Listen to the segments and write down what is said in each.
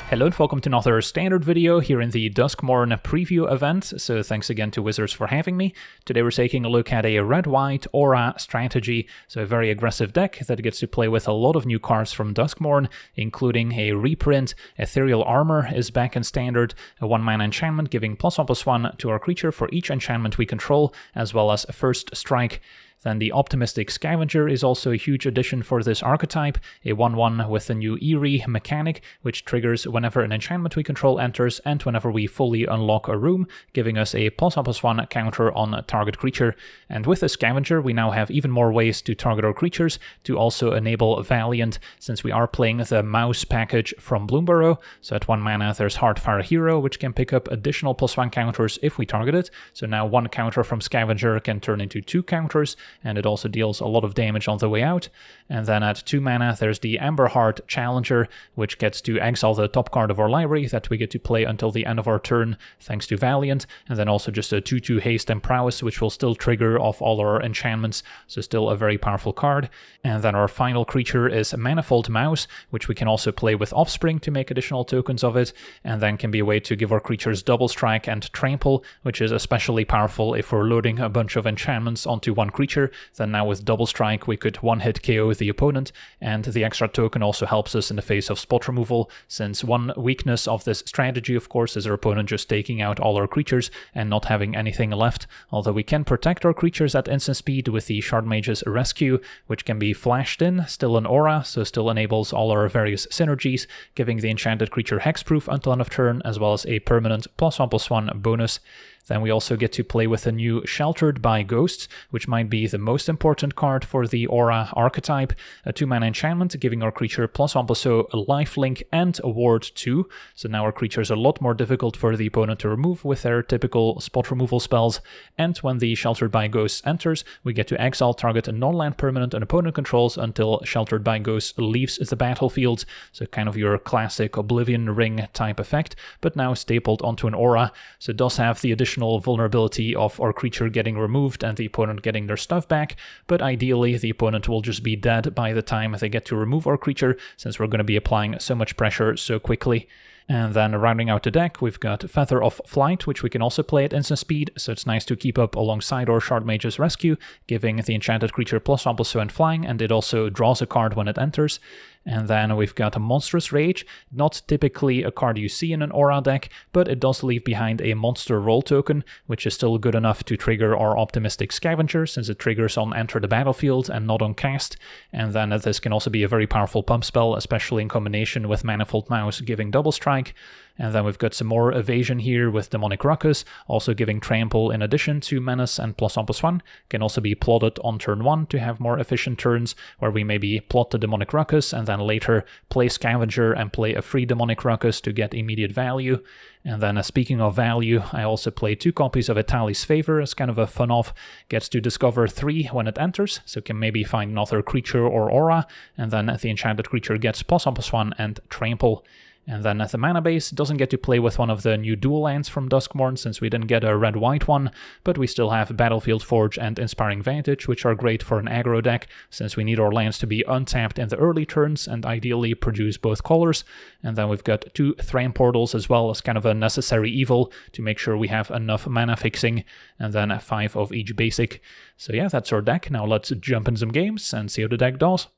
Hello and welcome to another standard video here in the Duskmourn preview event, so thanks again to Wizards for having me. Today we're taking a look at a red-white aura strategy, so a very aggressive deck that gets to play with a lot of new cards from Duskmourn, including a reprint. Ethereal Armor is back in standard, a 1-mana enchantment giving +1/+1 to our creature for each enchantment we control, as well as a First Strike. Then the Optimistic Scavenger is also a huge addition for this archetype, a 1/1 with the new Eerie mechanic, which triggers whenever an enchantment we control enters and whenever we fully unlock a room, giving us a +1/+1 counter on a target creature. And with the Scavenger, we now have even more ways to target our creatures to also enable Valiant, since we are playing the mouse package from Bloomburrow. So at 1 mana, there's Heartfire Hero, which can pick up additional +1 counters if we target it. So now 1 counter from Scavenger can turn into 2 counters, and it also deals a lot of damage on the way out. And then at 2 mana, there's the Amberheart Challenger, which gets to exile the top card of our library that we get to play until the end of our turn, thanks to Valiant. And then also just a 2/2 haste and prowess, which will still trigger off all our enchantments, so still a very powerful card. And then our final creature is Manifold Mouse, which we can also play with Offspring to make additional tokens of it, and then can be a way to give our creatures Double Strike and Trample, which is especially powerful if we're loading a bunch of enchantments onto one creature. Then now with Double Strike we could one-hit KO the opponent, and the extra token also helps us in the face of spot removal, since one weakness of this strategy of course is our opponent just taking out all our creatures and not having anything left, although we can protect our creatures at instant speed with the Shard Mage's Rescue, which can be flashed in, still an aura, so still enables all our various synergies, giving the enchanted creature hexproof until end of turn, as well as a permanent +1/+1 bonus. Then we also get to play with a new Sheltered by Ghosts, which might be the most important card for the Aura archetype. A 2-mana enchantment giving our creature +1/+0, a lifelink, and a ward 2. So now our creature is a lot more difficult for the opponent to remove with their typical spot removal spells. And when the Sheltered by Ghosts enters, we get to exile target a non-land permanent an opponent controls until Sheltered by Ghosts leaves the battlefield. So kind of your classic Oblivion Ring type effect, but now stapled onto an Aura. So it does have the additional vulnerability of our creature getting removed and the opponent getting their stuff back, but ideally the opponent will just be dead by the time they get to remove our creature, since we're going to be applying so much pressure so quickly. And then rounding out the deck, we've got Feather of Flight, which we can also play at instant speed, so it's nice to keep up alongside our Shard Mage's Rescue, giving the enchanted creature +1/+0 and flying, and it also draws a card when it enters. And then we've got a Monstrous Rage, not typically a card you see in an Aura deck, but it does leave behind a monster roll token, which is still good enough to trigger our Optimistic Scavenger, since it triggers on enter the battlefield and not on cast. And then this can also be a very powerful pump spell, especially in combination with Manifold Mouse giving Double Strike. And then we've got some more evasion here with Demonic Ruckus, also giving Trample in addition to Menace and +1/+1. Can also be plotted on turn 1 to have more efficient turns, where we maybe plot the Demonic Ruckus and then later play Scavenger and play a free Demonic Ruckus to get immediate value. And then speaking of value, I also play 2 copies of Etali's Favor as kind of a fun-off. Gets to discover 3 when it enters, so can maybe find another creature or aura, and then the enchanted creature gets +1/+1 and Trample. And then at the mana base, doesn't get to play with one of the new dual lands from Duskmourn, since we didn't get a red-white one, but we still have Battlefield Forge and Inspiring Vantage, which are great for an aggro deck, since we need our lands to be untapped in the early turns and ideally produce both colors. And then we've got 2 Thram Portals as well as kind of a necessary evil to make sure we have enough mana fixing, and then 5 of each basic. So yeah, that's our deck. Now let's jump in some games and see how the deck does.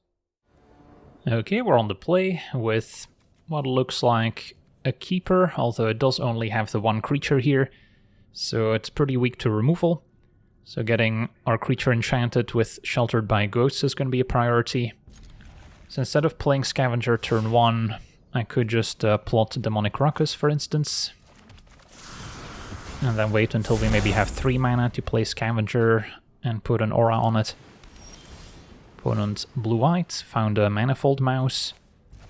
Okay, we're on the play with what looks like a keeper, although it does only have the 1 creature here, so it's pretty weak to removal. So getting our creature enchanted with Sheltered by Ghosts is going to be a priority. So instead of playing Scavenger turn 1, I could just plot Demonic Ruckus, for instance, and then wait until we maybe have 3 mana to play Scavenger and put an aura on it. Opponent blue-white found a Manifold Mouse,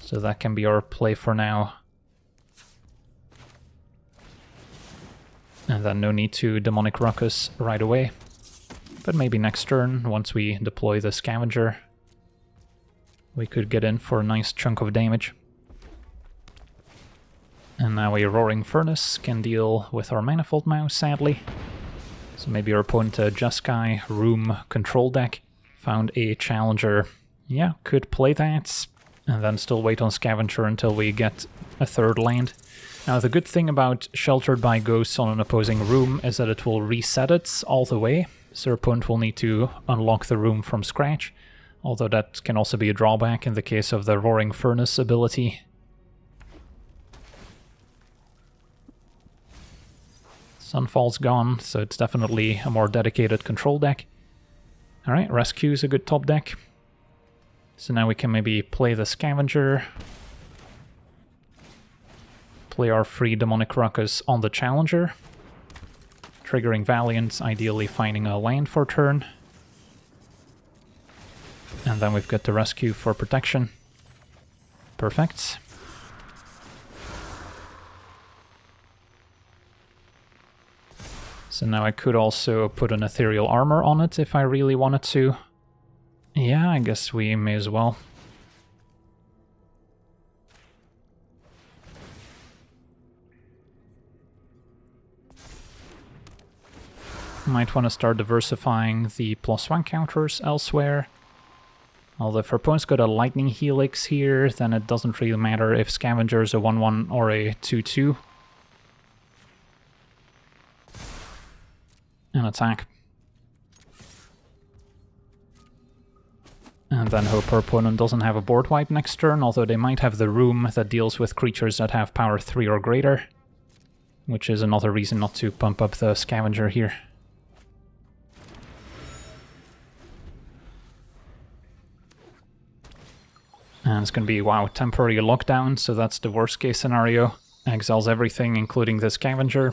so that can be our play for now. And then no need to Demonic Ruckus right away, but maybe next turn, once we deploy the Scavenger, we could get in for a nice chunk of damage. And now a Roaring Furnace can deal with our Manifold Mouse, sadly. So maybe our opponent, Jeskai Room control deck, found a Challenger. Yeah, could play that, and then still wait on Scavenger until we get a third land. Now the good thing about Sheltered by Ghosts on an opposing room is that it will reset it all the way, so your opponent will need to unlock the room from scratch, although that can also be a drawback in the case of the Roaring Furnace ability. Sunfall's gone, so it's definitely a more dedicated control deck. Alright, Rescue is a good top deck. So now we can maybe play the Scavenger, play our free Demonic Ruckus on the Challenger, triggering Valiant, ideally finding a land for turn. And then we've got the Rescue for protection. Perfect. So now I could also put an Ethereal Armor on it if I really wanted to. Yeah, I guess we may as well. Might want to start diversifying the +1 counters elsewhere. Although if our opponent's got a Lightning Helix here, then it doesn't really matter if Scavenger's a 1-1 or a 2-2. And attack. And then hope our opponent doesn't have a board wipe next turn, although they might have the room that deals with creatures that have power 3 or greater. Which is another reason not to pump up the Scavenger here. And it's going to be, wow, temporary lockdown, so that's the worst case scenario. Exiles everything, including the Scavenger.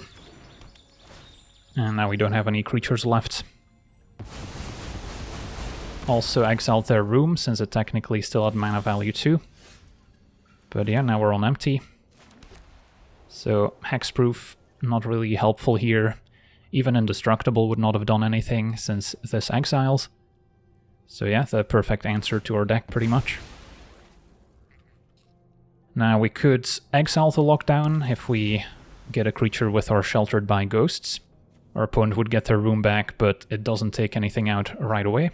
And now we don't have any creatures left. Also exiled their room, since it technically still had mana value 2. But yeah, now we're on empty. So Hexproof, not really helpful here. Even Indestructible would not have done anything, since this exiles. So yeah, the perfect answer to our deck, pretty much. Now we could exile the lockdown if we get a creature with our Sheltered by Ghosts. Our opponent would get their room back, but it doesn't take anything out right away.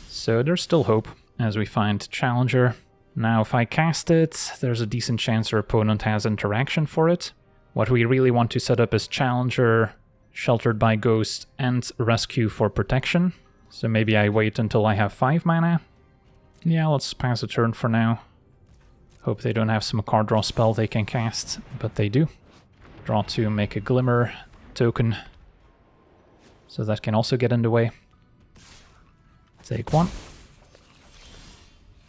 So there's still hope, as we find Challenger. Now if I cast it, there's a decent chance our opponent has interaction for it. What we really want to set up is Challenger, Sheltered by Ghost, and Rescue for protection. So maybe I wait until I have 5 mana. Yeah, let's pass a turn for now. Hope they don't have some card draw spell they can cast, but they do. Draw 2, make a Glimmer token, so that can also get in the way. Take 1.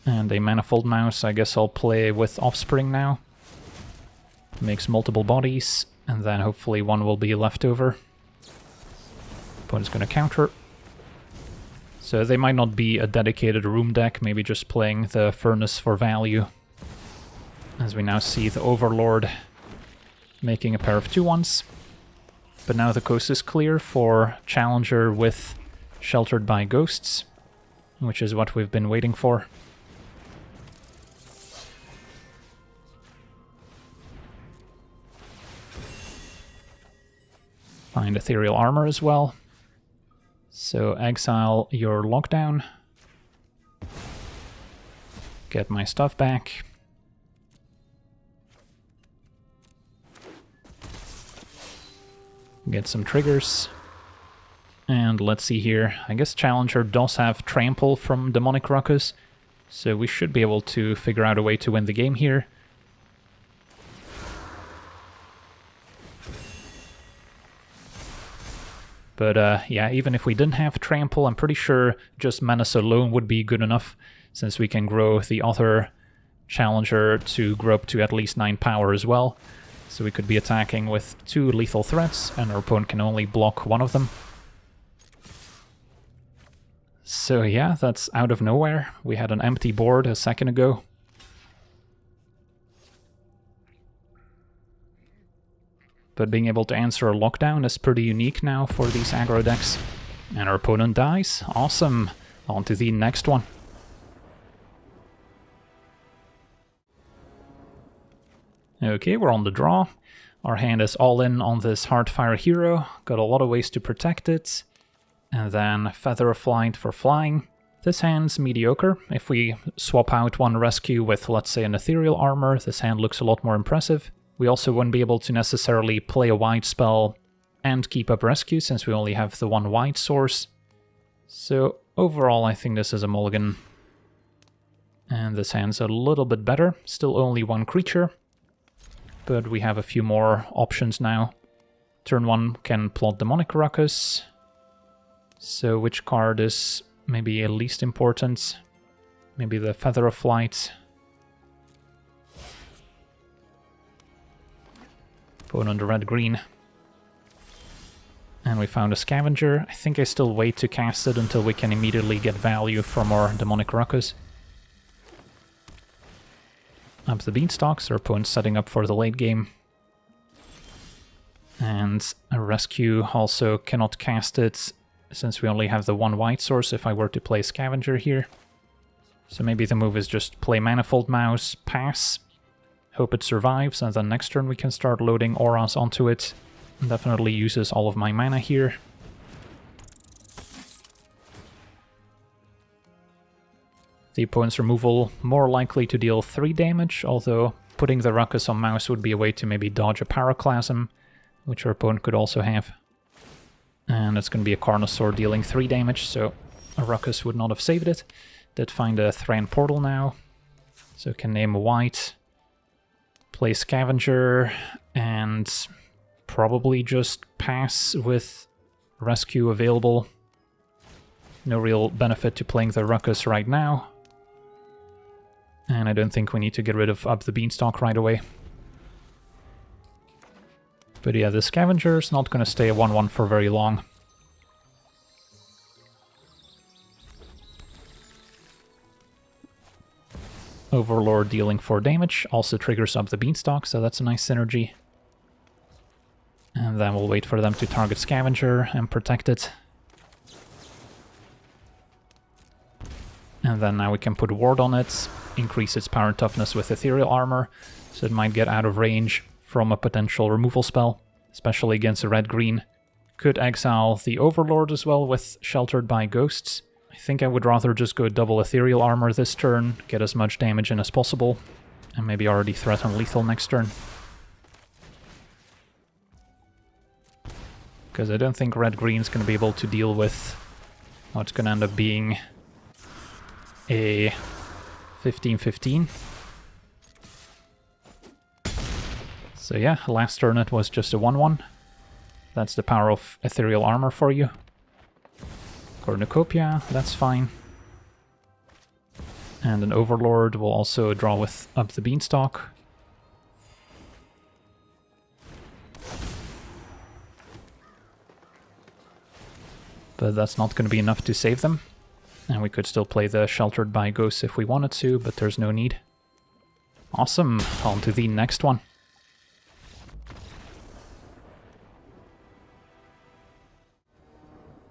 And a Manifold Mouse, I guess I'll play with Offspring now. Makes multiple bodies, and then hopefully one will be left over. Opponent's gonna counter. So they might not be a dedicated room deck, maybe just playing the Furnace for value. As we now see the Overlord making a pair of 2-1s. But now the coast is clear for Challenger with Sheltered by Ghosts, which is what we've been waiting for. Find Ethereal Armor as well. So exile your lockdown. Get my stuff back. Get some triggers. And let's see here. I guess Challenger does have Trample from Demonic Ruckus, so we should be able to figure out a way to win the game here. But yeah, even if we didn't have Trample, I'm pretty sure just Menace alone would be good enough, since we can grow the other Challenger to grow up to at least 9 power as well. So we could be attacking with 2 lethal threats, and our opponent can only block 1 of them. So yeah, that's out of nowhere. We had an empty board a second ago. But being able to answer a lockdown is pretty unique now for these aggro decks. And our opponent dies. Awesome. On to the next one. Okay, we're on the draw. Our hand is all in on this Heartfire hero. Got a lot of ways to protect it. And then Feather of Flight for flying. This hand's mediocre. If we swap out one rescue with, let's say, an ethereal armor, this hand looks a lot more impressive. We also wouldn't be able to necessarily play a white spell and keep up rescue, since we only have the one white source. So overall, I think this is a mulligan. And this hand's a little bit better. Still only one creature, but we have a few more options now. Turn 1 can plot Demonic Ruckus. So which card is maybe least important? Maybe the Feather of Flight. Put on the red-green. And we found a Scavenger. I think I still wait to cast it until we can immediately get value from our Demonic Ruckus. Up the Beanstalks, our opponent's setting up for the late game. And a rescue also cannot cast it, since we only have the one white source if I were to play Scavenger here. So maybe the move is just play Manifold Mouse, pass, hope it survives, and then next turn we can start loading auras onto it. Definitely uses all of my mana here. The opponent's removal more likely to deal 3 damage, although putting the Ruckus on Mouse would be a way to maybe dodge a Pyroclasm, which our opponent could also have. And it's going to be a Carnosaur dealing 3 damage, so a Ruckus would not have saved it. Did find a Thran Portal now, so can name a white, play Scavenger, and probably just pass with rescue available. No real benefit to playing the Ruckus right now. And I don't think we need to get rid of Up the Beanstalk right away. But yeah, the Scavenger's not going to stay a 1-1 for very long. Overlord dealing 4 damage, also triggers Up the Beanstalk, so that's a nice synergy. And then we'll wait for them to target Scavenger and protect it. And then now we can put Ward on it, increase its power and toughness with Ethereal Armor, so it might get out of range from a potential removal spell, especially against a red-green. Could exile the Overlord as well with Sheltered by Ghosts. I think I would rather just go double Ethereal Armor this turn, get as much damage in as possible, and maybe already threaten lethal next turn. Because I don't think red-green's going to be able to deal with what's going to end up being a 15-15. So yeah, last turn it was just a 1-1. That's the power of Ethereal Armor for you. Cornucopia, that's fine. And an Overlord will also draw with Up the Beanstalk. But that's not going to be enough to save them. And we could still play the Sheltered by Ghosts if we wanted to, but there's no need. Awesome, on to the next one.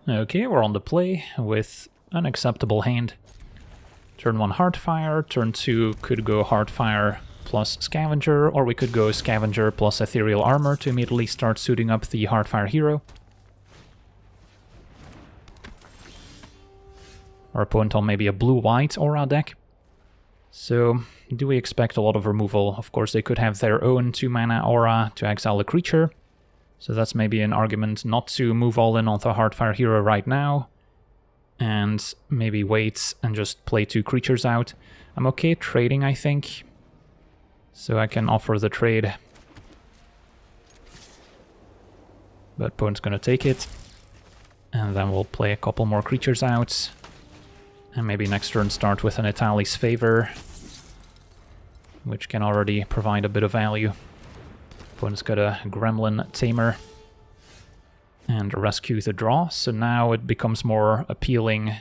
Okay, we're on the play with an acceptable hand. Turn 1 Heartfire, turn 2 could go Heartfire plus Scavenger, or we could go Scavenger plus Ethereal Armor to immediately start suiting up the Heartfire hero. Our opponent on maybe a blue-white aura deck. So, do we expect a lot of removal? Of course, they could have their own 2-mana aura to exile a creature. So that's maybe an argument not to move all in on the Heartfire hero right now. And maybe wait and just play 2 creatures out. I'm okay trading, I think. So I can offer the trade. But opponent's gonna take it. And then we'll play a couple more creatures out. And maybe next turn start with an Itali's Favor, which can already provide a bit of value. Opponent's got a Gremlin Tamer and rescue the draw, so now it becomes more appealing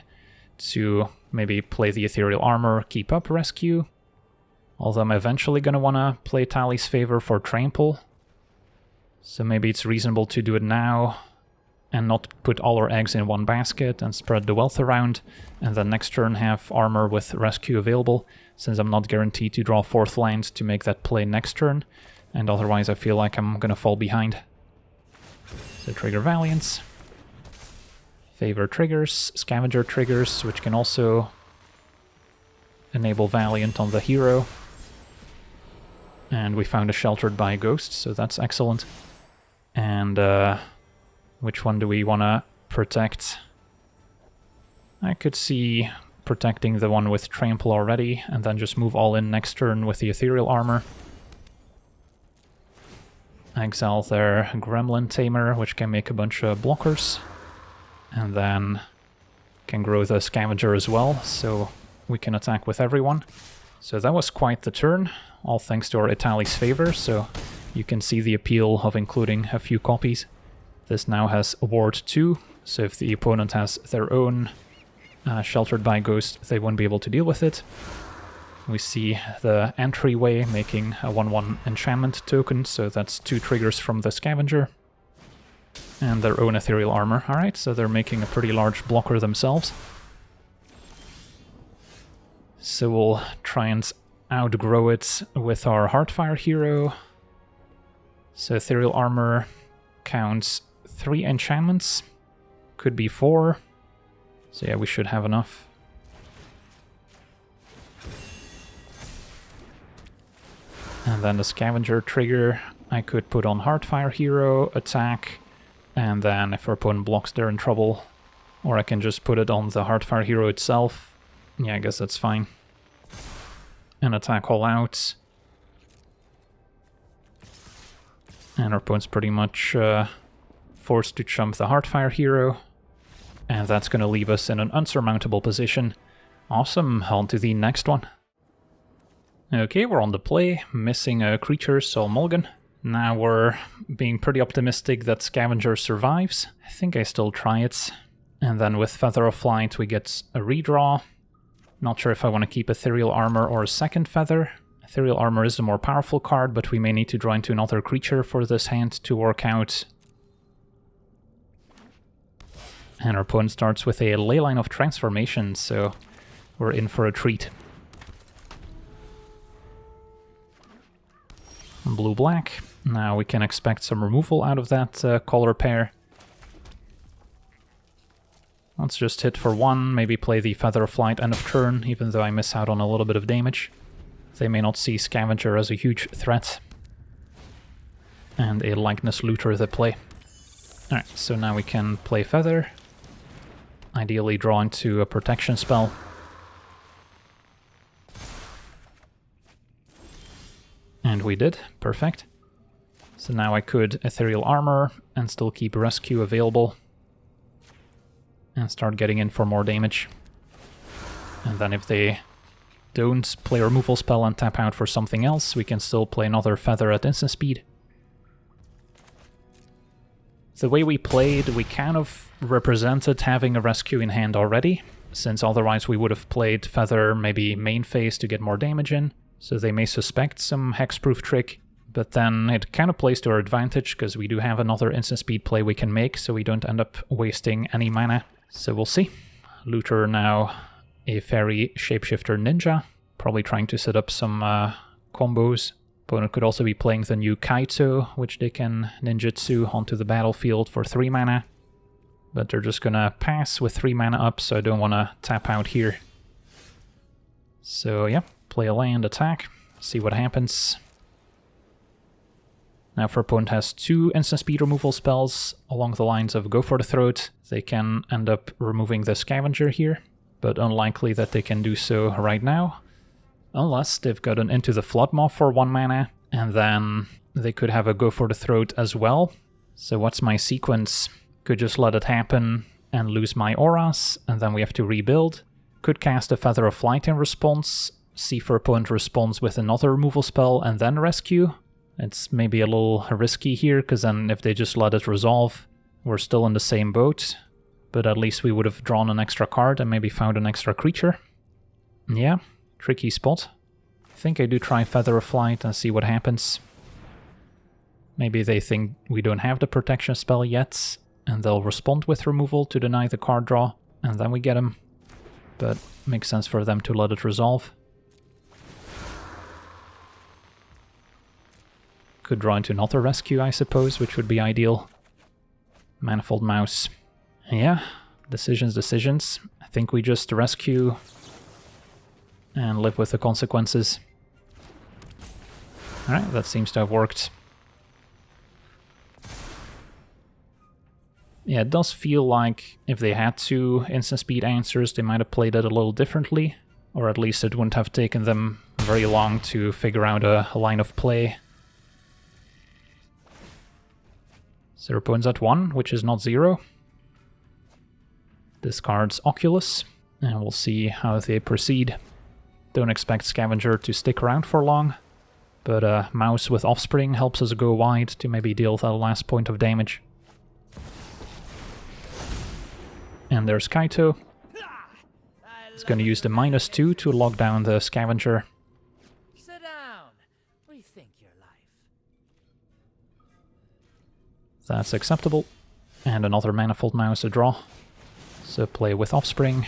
to maybe play the Ethereal Armor, keep up rescue. Although I'm eventually going to want to play Itali's Favor for Trample, so maybe it's reasonable to do it now and not put all our eggs in one basket and spread the wealth around, and then next turn have armor with rescue available, since I'm not guaranteed to draw 4th land to make that play next turn, and otherwise I feel like I'm gonna fall behind. So trigger Valiant. Favor triggers, Scavenger triggers, which can also enable Valiant on the hero. And we found a Sheltered by Ghost, so that's excellent. And which one do we want to protect? I could see protecting the one with Trample already, and then just move all in next turn with the Ethereal Armor. Exile their Gremlin Tamer, which can make a bunch of blockers. And then can grow the Scavenger as well, so we can attack with everyone. So that was quite the turn, all thanks to our Italy's favor, so you can see the appeal of including a few copies. This now has Ward 2, so if the opponent has their own Sheltered by Ghost, they won't be able to deal with it. We see the entryway making a 1/1 enchantment token, so that's 2 triggers from the Scavenger. And their own Ethereal Armor. Alright, so they're making a pretty large blocker themselves. So we'll try and outgrow it with our Heartfire hero. So Ethereal Armor counts 3 enchantments. Could be 4. So yeah, we should have enough. And then the Scavenger trigger I could put on Heartfire hero, attack, and then if our opponent blocks, they're in trouble. Or I can just put it on the Heartfire hero itself. Yeah, I guess that's fine. And attack all out. And our opponent's pretty much forced to chump the Heartfire hero. And that's going to leave us in an unsurmountable position. Awesome, on to the next one. Okay, we're on the play, missing a creature, so mulligan. Now we're being pretty optimistic that Scavenger survives. I think I still try it. And then with Feather of Flight we get a redraw. Not sure if I want to keep Ethereal Armor or a second Feather. Ethereal Armor is the more powerful card, but we may need to draw into another creature for this hand to work out. And our opponent starts with a Leyline of Transformation, so we're in for a treat. Blue-black. Now we can expect some removal out of that color pair. Let's just hit for 1, maybe play the Feather of Flight end of turn, even though I miss out on a little bit of damage. They may not see Scavenger as a huge threat. And a Likeness Looter that play. Alright, so now we can play Feather. Ideally draw into a protection spell. And we did, perfect. So now I could Ethereal Armor and still keep Rescue available. And start getting in for more damage. And then if they don't play a removal spell and tap out for something else, we can still play another Feather at instant speed. The way we played, we kind of represented having a Rescue in hand already, since otherwise we would have played Feather maybe main phase to get more damage in, so they may suspect some hexproof trick, but then it kind of plays to our advantage because we do have another instant speed play we can make, so we don't end up wasting any mana. So we'll see. Looter now a Fairy Shapeshifter Ninja, probably trying to set up some combos. Opponent could also be playing the new Kaito, which they can ninjutsu onto the battlefield for 3 mana. But they're just gonna pass with 3 mana up, so I don't want to tap out here. So yeah, play a land, attack, see what happens. Now if our opponent has 2 instant speed removal spells along the lines of Go for the Throat, they can end up removing the Scavenger here, but unlikely that they can do so right now. Unless they've gotten into the Floodmoth for 1 mana, and then they could have a Go for the Throat as well. So what's my sequence? Could just let it happen and lose my auras, and then we have to rebuild. Could cast a Feather of Flight in response, see if our opponent responds with another removal spell and then rescue. It's maybe a little risky here, because then if they just let it resolve, we're still in the same boat. But at least we would have drawn an extra card and maybe found an extra creature. Yeah. Tricky spot. I think I do try Feather of Flight and see what happens. Maybe they think we don't have the protection spell yet, and they'll respond with removal to deny the card draw, and then we get them. But makes sense for them to let it resolve. Could draw into another rescue, I suppose, which would be ideal. Manifold Mouse. Yeah, Decisions. I think we just rescue and live with the consequences. Alright, that seems to have worked. Yeah, it does feel like if they had two instant speed answers, they might have played it a little differently. Or at least it wouldn't have taken them very long to figure out a line of play. So their opponent's at 1, which is not 0. Discards Oculus, and we'll see how they proceed. Don't expect Scavenger to stick around for long, but Mouse with Offspring helps us go wide to maybe deal that last point of damage. And there's Kaito. He's going to use the -2 to lock down the Scavenger. Sit down. Rethink your life. That's acceptable. And another Manifold Mouse to draw. So play with Offspring.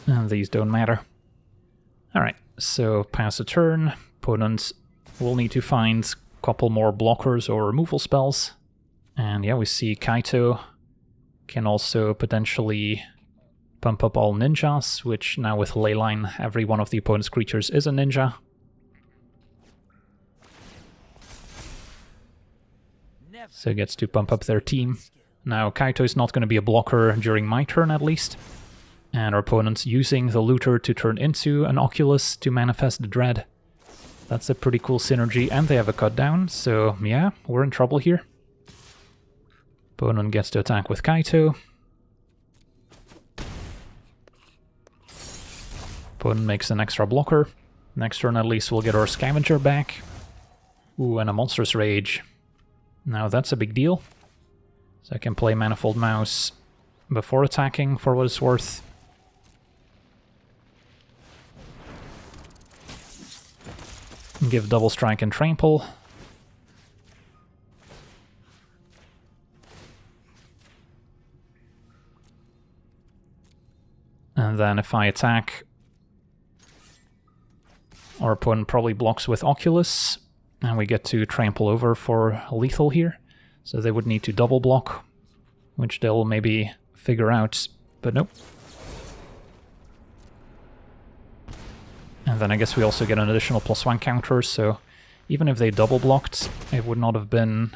And these don't matter. Alright, so pass a turn. Opponents will need to find a couple more blockers or removal spells. And yeah, we see Kaito can also potentially pump up all ninjas, which now with Leyline, every one of the opponent's creatures is a ninja. So gets to pump up their team. Now Kaito is not going to be a blocker during my turn at least. And our opponent's using the Looter to turn into an Oculus to manifest the Dread. That's a pretty cool synergy, and they have a cut down, so yeah, we're in trouble here. Opponent gets to attack with Kaito. Opponent makes an extra blocker. Next turn at least we'll get our Scavenger back. Ooh, and a Monstrous Rage. Now that's a big deal. So I can play Manifold Mouse before attacking for what it's worth. Give Double Strike and Trample. And then if I attack, our opponent probably blocks with Oculus, and we get to trample over for lethal here. So they would need to double block, which they'll maybe figure out, but nope. And then I guess we also get an additional +1 counter, so even if they double blocked, it would not have been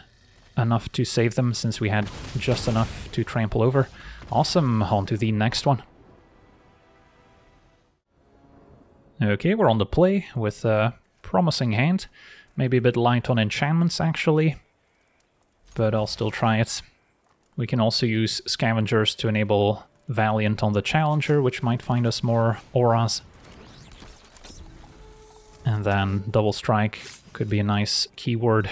enough to save them since we had just enough to trample over. Awesome, on to the next one. Okay, we're on the play with a promising hand. Maybe a bit light on enchantments actually, but I'll still try it. We can also use Scavengers to enable Valiant on the Challenger, which might find us more auras. And then Double Strike could be a nice keyword.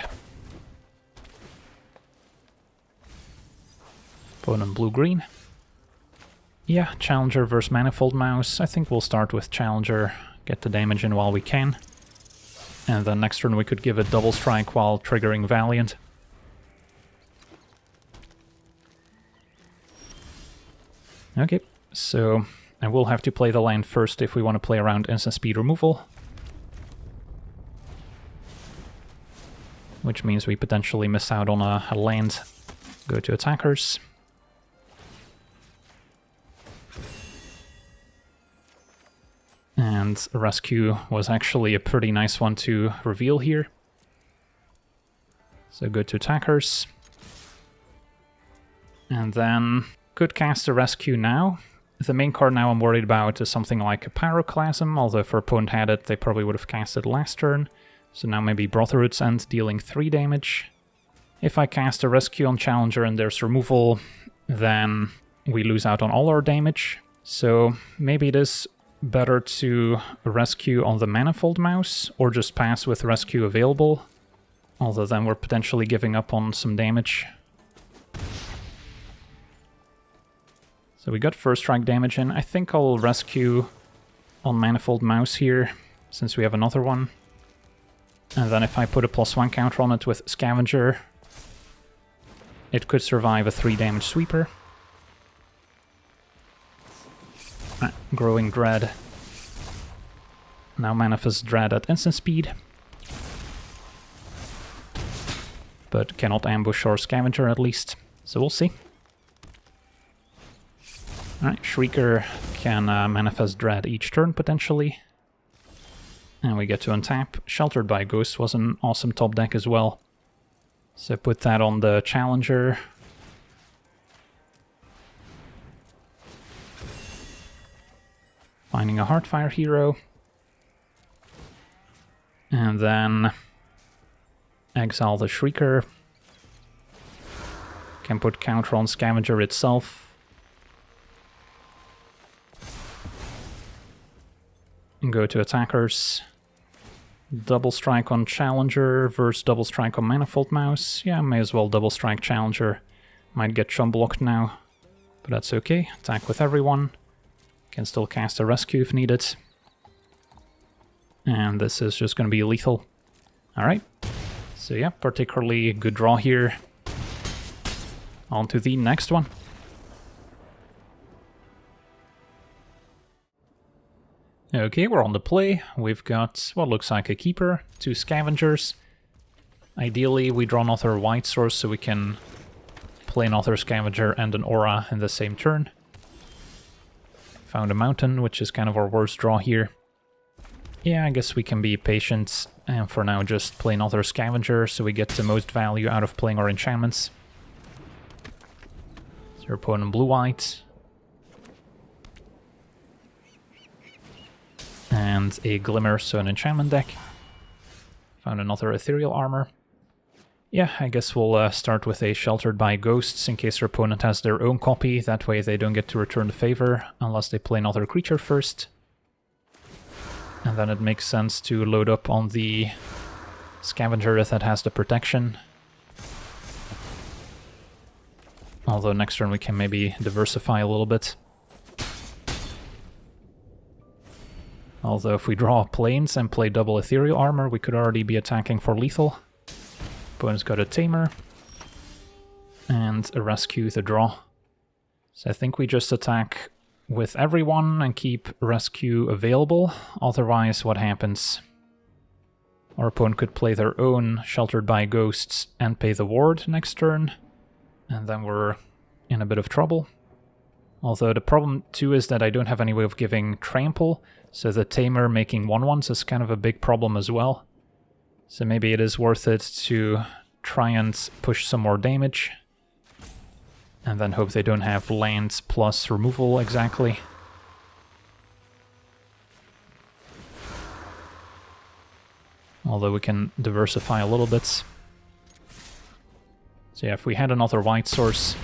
Opponent blue-green. Yeah, Challenger versus Manifold Mouse. I think we'll start with Challenger, get the damage in while we can. And then next turn we could give a Double Strike while triggering Valiant. Okay, so I will have to play the land first if we want to play around instant speed removal. Which means we potentially miss out on a land. Go to attackers. And rescue was actually a pretty nice one to reveal here. So go to attackers. And then could cast a rescue now. The main card now I'm worried about is something like a Pyroclasm, although if our opponent had it, they probably would have cast it last turn. So now maybe Brotherhood's End dealing 3 damage. If I cast a rescue on Challenger and there's removal, then we lose out on all our damage. So maybe it is better to rescue on the Manifold Mouse, or just pass with rescue available. Although then we're potentially giving up on some damage. So we got first strike damage in. I think I'll rescue on Manifold Mouse here, since we have another one. And then if I put a +1 counter on it with Scavenger, it could survive a 3 damage sweeper. Growing Dread. Now Manifest Dread at instant speed. But cannot ambush or scavenger at least, so we'll see. Alright, Shrieker can Manifest Dread each turn potentially. And we get to untap. Sheltered by Ghost was an awesome top deck as well. So put that on the Challenger. Finding a Heartfire hero. And then exile the Shrieker. Can put counter on Scavenger itself. And go to attackers. Double strike on Challenger versus double strike on Manifold Mouse. Yeah, may as well double strike Challenger. Might get chum blocked now, but that's okay. Attack with everyone. Can still cast a rescue if needed. And this is just going to be lethal. Alright. So yeah, particularly good draw here. On to the next one. Okay, we're on the play. We've got what looks like a keeper, 2 scavengers. Ideally, we draw another white source so we can play another scavenger and an aura in the same turn. Found a mountain, which is kind of our worst draw here. Yeah, I guess we can be patient and for now just play another scavenger so we get the most value out of playing our enchantments. So your opponent blue-white. And a Glimmer, so an enchantment deck. Found another Ethereal Armor. Yeah, I guess we'll start with a Sheltered by Ghosts in case your opponent has their own copy. That way they don't get to return the favor unless they play another creature first. And then it makes sense to load up on the Scavenger that has the protection. Although next turn we can maybe diversify a little bit. Although if we draw planes and play double Ethereal Armor, we could already be attacking for lethal. Opponent's got a Tamer. And a Rescue to draw. So I think we just attack with everyone and keep Rescue available. Otherwise, what happens? Our opponent could play their own Sheltered by Ghosts and pay the ward next turn. And then we're in a bit of trouble. Although the problem too is that I don't have any way of giving Trample, so the Tamer making 1/1s is kind of a big problem as well. So maybe it is worth it to try and push some more damage. And then hope they don't have lands plus removal exactly. Although we can diversify a little bit. So yeah, if we had another white source,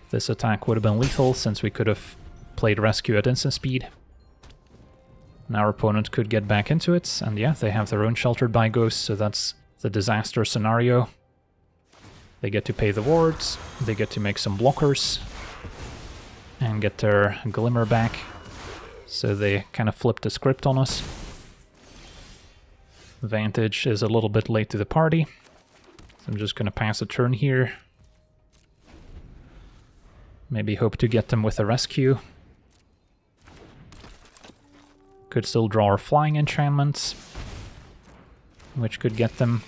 this attack would have been lethal since we could have played Rescue at instant speed. And our opponent could get back into it, and yeah, they have their own Sheltered by Ghosts, so that's the disaster scenario. They get to pay the wards, they get to make some blockers, and get their Glimmer back. So they kind of flip the script on us. Vantage is a little bit late to the party. So I'm just going to pass a turn here. Maybe hope to get them with a Rescue. Could still draw our Flying enchantments, which could get them.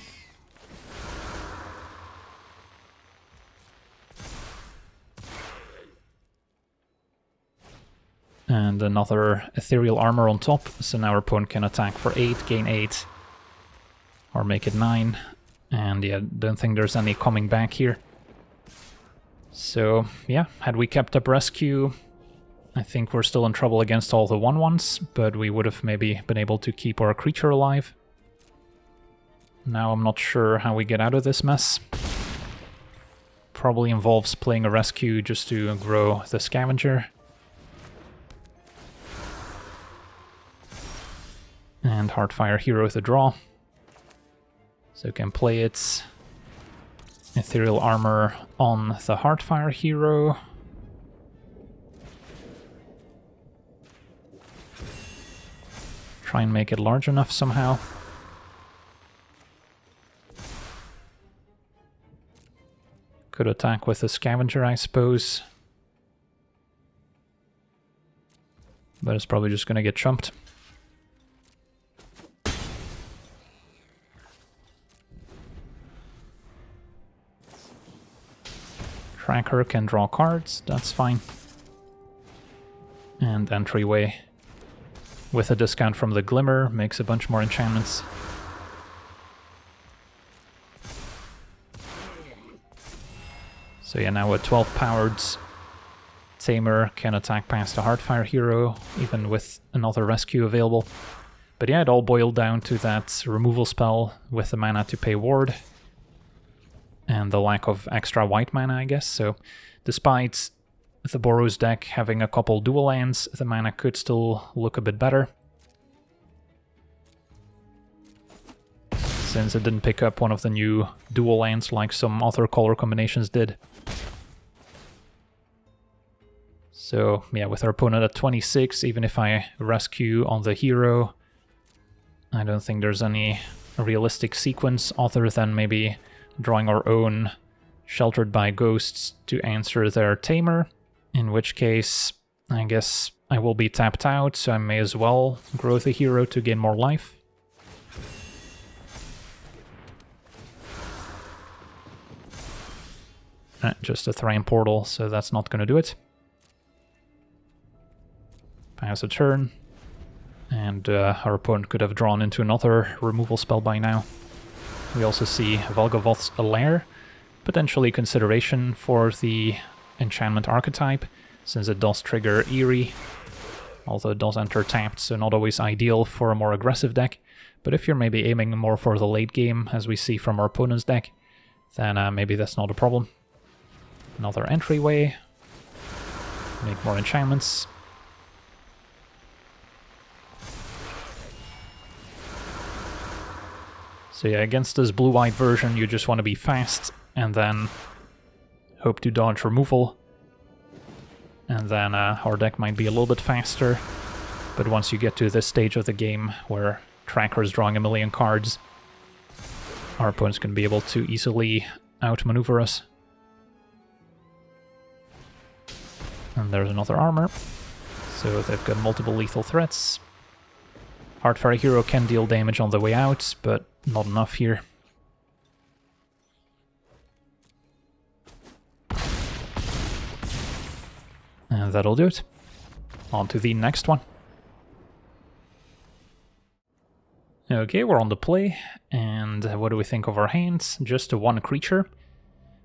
And another Ethereal Armor on top, so now our opponent can attack for 8, gain 8, or make it 9. And yeah, don't think there's any coming back here. So yeah, had we kept up Rescue, I think we're still in trouble against all the 1/1s, but we would have maybe been able to keep our creature alive. Now I'm not sure how we get out of this mess. Probably involves playing a Rescue just to grow the Scavenger. And Heartfire Hero to draw. So can play it. Ethereal Armor on the Heartfire Hero. Try and make it large enough somehow. Could attack with a Scavenger, I suppose. but it's probably just gonna get chumped. Tracker can draw cards, that's fine. And Entryway, with a discount from the Glimmer, makes a bunch more enchantments. So yeah, now with 12 powered, Tamer can attack past a Heartfire hero, even with another rescue available. But yeah, it all boiled down to that removal spell with the mana to pay ward. And the lack of extra white mana, I guess. So despite the Boros deck having a couple dual lands, the mana could still look a bit better. Since it didn't pick up one of the new dual lands like some other color combinations did. So yeah, with our opponent at 26, even if I rescue on the hero, I don't think there's any realistic sequence other than maybe drawing our own Sheltered by Ghosts to answer their Tamer, in which case I guess I will be tapped out, so I may as well grow the hero to gain more life. Just a Thram Portal, so that's not going to do it. Pass a turn, and our opponent could have drawn into another removal spell by now. We also see Valgavoth's Lair, potentially consideration for the enchantment archetype, since it does trigger Eerie, although it does enter tapped, so not always ideal for a more aggressive deck. But if you're maybe aiming more for the late game, as we see from our opponent's deck, then maybe that's not a problem. Another Entryway, make more enchantments. So yeah, against this blue-white version, you just want to be fast, and then hope to dodge removal. And then our deck might be a little bit faster, but once you get to this stage of the game, where Tracker is drawing a million cards, our opponent's going to be able to easily outmaneuver us. And there's another armor, so they've got multiple lethal threats. Heartfire hero can deal damage on the way out, but not enough here. And that'll do it. On to the next one. Okay, we're on the play, and what do we think of our hands? Just a one creature,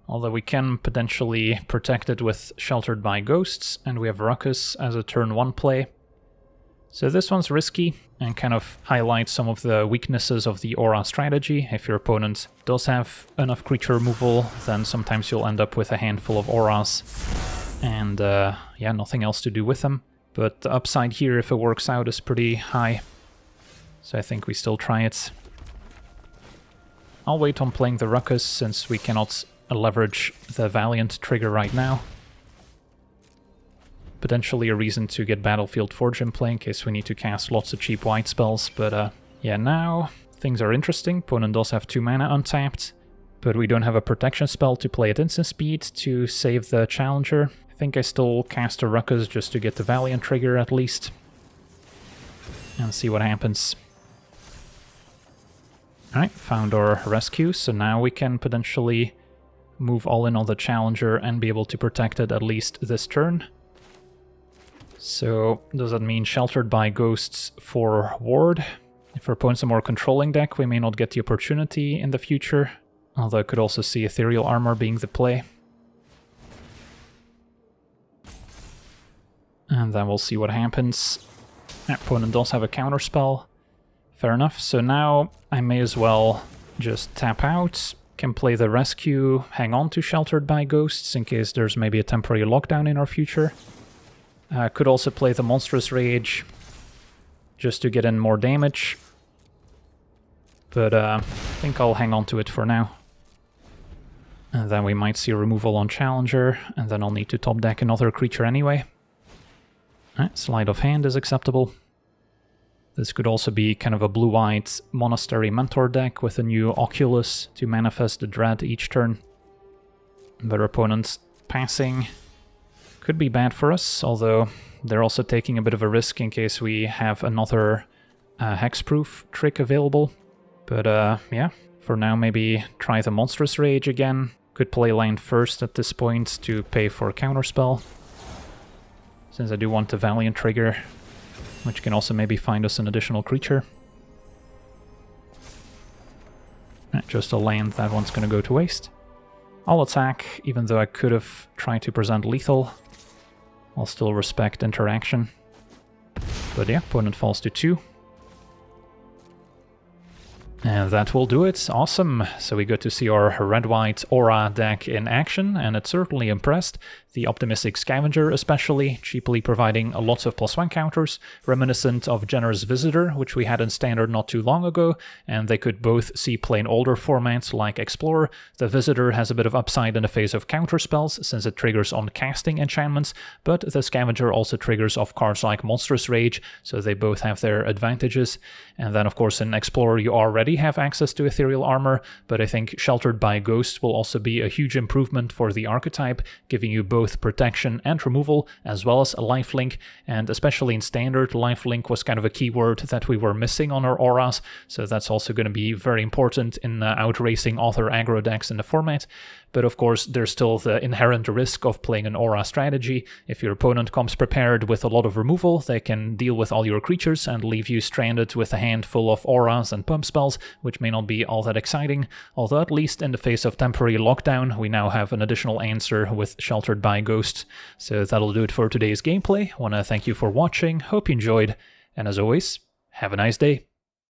although we can potentially protect it with Sheltered by Ghosts, and we have Ruckus as a turn 1 play. So this one's risky, and kind of highlights some of the weaknesses of the Aura strategy. If your opponent does have enough creature removal, then sometimes you'll end up with a handful of Auras, and yeah, nothing else to do with them. But the upside here, if it works out, is pretty high. So I think we still try it. I'll wait on playing the Ruckus, since we cannot leverage the Valiant trigger right now. Potentially a reason to get Battlefield Forge in play in case we need to cast lots of cheap white spells, but yeah, now things are interesting. Opponent does have 2 mana untapped, but we don't have a protection spell to play at instant speed to save the Challenger. I think I still cast a Ruckus just to get the Valiant trigger at least, and see what happens. Alright, found our rescue, so now we can potentially move all in on the Challenger and be able to protect it at least this turn. So, does that mean Sheltered by Ghosts for ward? If our opponent's a more controlling deck, we may not get the opportunity in the future, although I could also see Ethereal Armor being the play. And then we'll see what happens. Opponent does have a counterspell. Fair enough, so now I may as well just tap out, can play the rescue, hang on to Sheltered by Ghosts in case there's maybe a temporary lockdown in our future. Could also play the Monstrous Rage just to get in more damage, but I think I'll hang on to it for now. And then we might see a removal on Challenger, and then I'll need to top deck another creature anyway. Sleight of Hand is acceptable. This could also be kind of a blue-white Monastery Mentor deck with a new Oculus to manifest the Dread each turn. But our opponent's passing could be bad for us, although they're also taking a bit of a risk in case we have another hexproof trick available. But yeah, for now maybe try the Monstrous Rage again. Could play land first at this point to pay for a counterspell, since I do want the Valiant trigger, which can also maybe find us an additional creature. Just a land, that one's gonna go to waste. I'll attack, even though I could have tried to present lethal. I'll still respect interaction. But yeah, opponent falls to 2. And that will do it. Awesome. So we got to see our red-white aura deck in action, and it certainly impressed. The Optimistic Scavenger especially, cheaply providing lots of +1 counters, reminiscent of Generous Visitor, which we had in Standard not too long ago, and they could both see play in older formats like Explorer. The Visitor has a bit of upside in the face of counterspells, since it triggers on casting enchantments, but the Scavenger also triggers off cards like Monstrous Rage, so they both have their advantages. And then of course in Explorer you already have access to Ethereal Armor, but I think Sheltered by Ghosts will also be a huge improvement for the archetype, giving you both protection and removal, as well as a lifelink, and especially in Standard, lifelink was kind of a keyword that we were missing on our auras, so that's also going to be very important in outracing other aggro decks in the format. But of course, there's still the inherent risk of playing an aura strategy. If your opponent comes prepared with a lot of removal, they can deal with all your creatures and leave you stranded with a hand full of auras and pump spells, which may not be all that exciting. Although at least in the face of temporary lockdown, we now have an additional answer with Sheltered by Ghosts. So that'll do it for today's gameplay. I want to thank you for watching, hope you enjoyed, and as always, have a nice day.